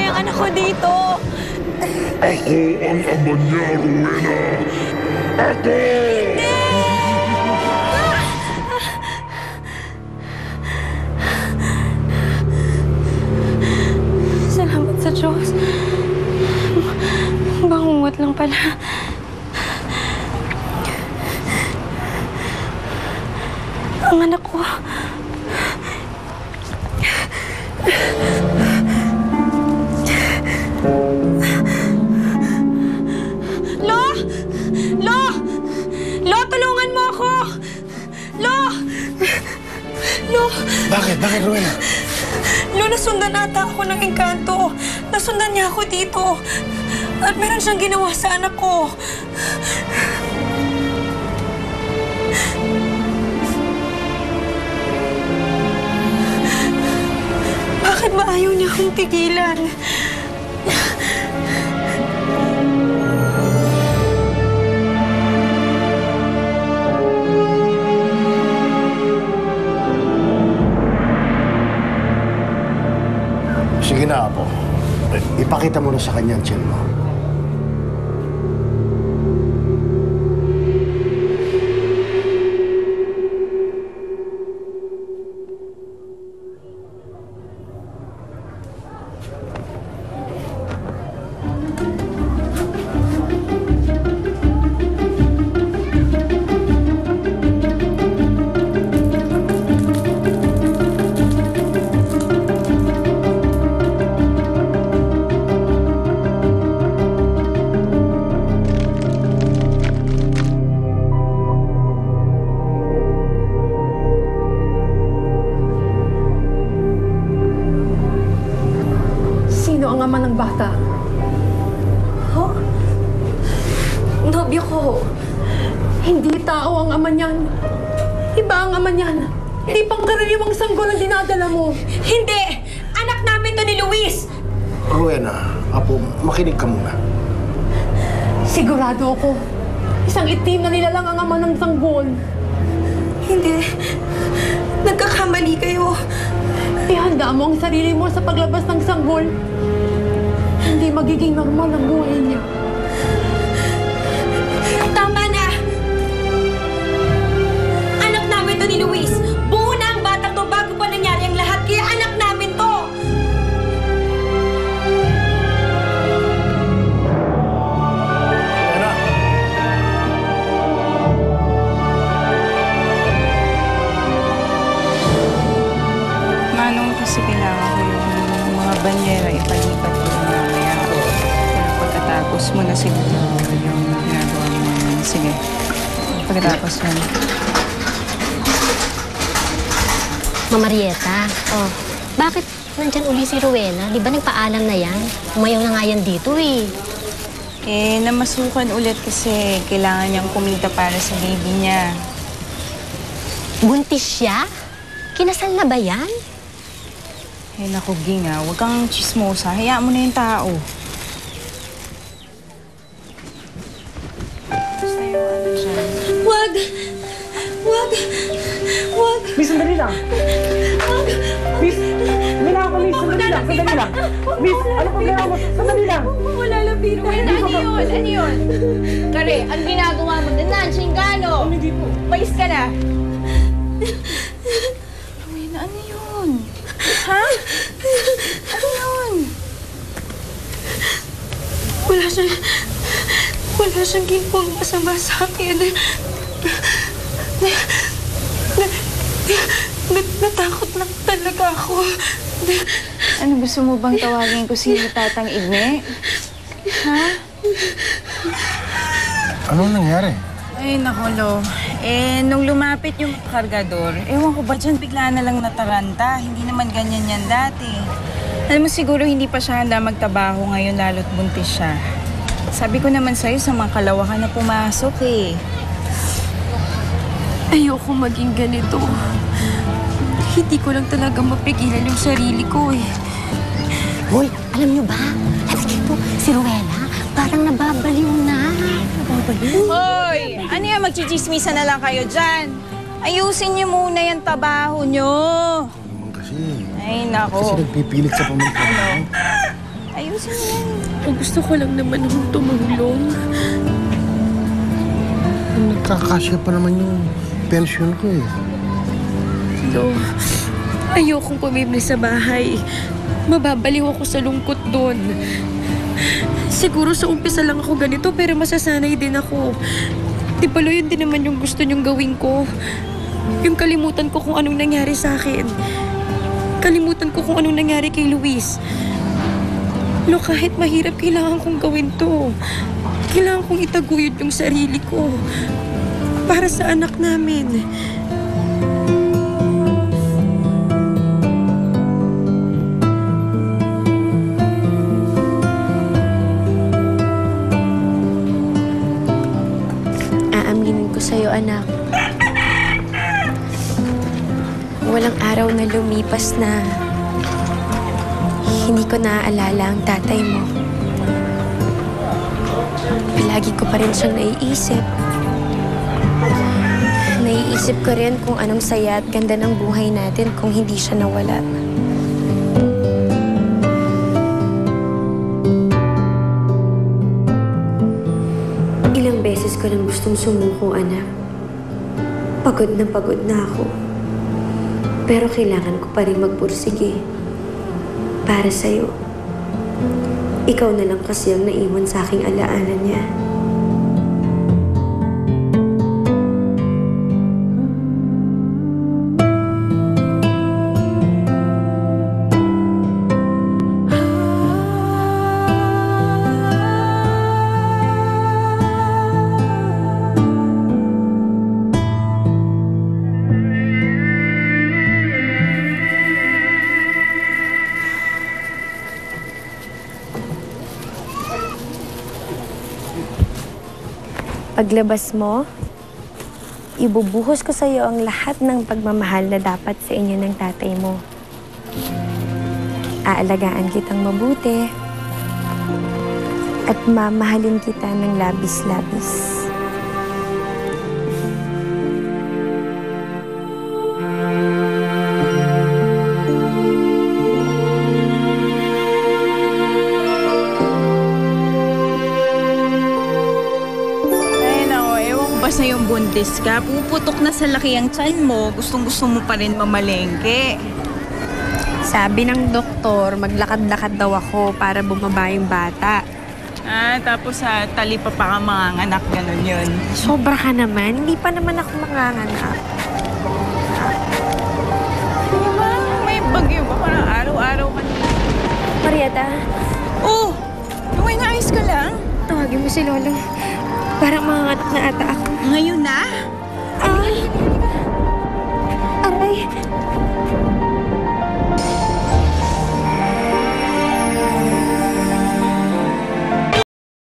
yung anak ko dito. Ako ang ama niya, Rowena! Ako! Salamat sa Diyos. Bangungot lang pala. Ang anak ko. Lo! Lo! Lo, tulungan mo ako! Lo! Lo! Bakit? Bakit, Rowena? Lo, nasundan ata ako ng engkanto. Nasundan niya ako dito. At meron siyang ginawa sa anak ko. Bakit ba ayaw niya akong tigilan? Sige na, Apo. Ipakita mo na sa kanya ang tiyan mo. Sino ang ama ng bata? Ho? Nobyo ko. Hindi tao ang ama niyan. Iba ang ama niyan. Hindi pangkaraniwang sanggol ang dinadala mo. Hindi! Anak namin to ni Luis! Rowena, Apo, makinig ka muna. Sigurado ako. Isang itim na nilalang ang ama ng sanggol. Hindi. Nagkakamali kayo. Ihanda mo ang sarili mo sa paglabas ng sanggol. Hindi magiging normal ang buhay niya. Tama na! Anak namin to ni Luis. Buo na ang batang to bago pa nangyari ang lahat. Kaya anak namin to! Rowena! Manong, kasi kailangan ko yung mga banyera ipalipat ko rin mamaya. Pero pagkatapos mo na siguro yung ginagawa mo. Sige, pagkatapos yan. Mama Marieta, bakit nandyan uli si Rowena? Di ba nagpaalam na yan? Umayaw na nga yan dito eh. Namasukan ulit kasi kailangan niyang kumita para sa baby niya. Buntis siya? Kinasal na ba yan? Naku, Ginga, huwag kang chismosa. Hayaan mo na yung tao. Basta yung ano dyan. Wag! Wag! Wag! Miss, sandali lang. Miss, may nakaka, Miss. Sandali lang, sandali lang. Miss, ano problema mo? Sandali lang. Wala lang, biro. Ano yun? Ano yun? Kare, ang ginagawa mo na nanchingano. Hindi po. Mais ka na. Rowena, ano yun? Ha? Ano yun? Wala siyang ginawang masama sa akin. Natakot lang talaga ako. Ano, gusto mo bang tawagin ko si Tatang Igne? Ha? Anong nangyari? Ay, naku, Lo. Nung lumapit yung kargador, ewan ko ba dyan, bigla na lang nataranta. Hindi naman ganyan yan dati. Alam mo, siguro hindi pa siya handa magtabaho ngayon, lalo't buntis siya. Sabi ko naman sa'yo, sa mga kalawakan na pumasok eh. Ayoko maging ganito. Hindi ko lang talaga mapigilan yung sarili ko eh. Hoy, alam niyo ba? Halika si Rowena, parang nababaliw na. Nababaliw. Hoy! Ano yan, magchichismisa na lang kayo dyan? Ayusin niyo muna yung tabaho niyo. Naman kasi. Ay, Kasi nako. nagpipilit sa pamangkin. Ayusin mo yan. Gusto ko lang naman akong tumulong. Nagkakasya pa naman yung pension ko eh. No, ayokong pumibli sa bahay. Mababaliw ako sa lungkot doon. Siguro sa umpisa lang ako ganito pero masasanay din ako. Di pala yun din naman yung gusto niyong gawin ko. Yung kalimutan ko kung anong nangyari sa akin. Kalimutan ko kung anong nangyari kay Luis. No, kahit mahirap, kailangan kong gawin to. Kailangan kong itaguyod yung sarili ko. Para sa anak namin. Aaminin ko sa'yo, anak. Walang araw na lumipas na hindi ko naaalala ang tatay mo. Palagi ko pa rin siyang naiisip. Naiisip ko rin kung anong saya at ganda ng buhay natin kung hindi siya nawala. Ilang beses ko nang gustong sumuko, anak. Pagod na ako. Pero kailangan ko pa rin magpursige. Para sa'yo. Ikaw na lang kasi ang naiwan sa aking alaala niya. Paglabas mo, ibubuhos ko sa iyo ang lahat ng pagmamahal na dapat sa inyo ng tatay mo. Aalagaan kitang mabuti at mamahalin kita ng labis-labis. Basta yung buntis ka, puputok na sa laki ang tiyan mo, gustong-gusto mo pa rin mamalengke. Sabi ng doktor, maglakad-lakad daw ako para bumaba yung bata. Tapos talipa pa ka mga anak, ganun yun. Sobra ka naman. Hindi pa naman ako manganganak. Diba? May bagyo ba? Parang araw-araw ka na. Marieta, Oh! Uy, naayos ka lang? tawagin mo si Lolo. Parang manganganak na ata ako. Ngayon na?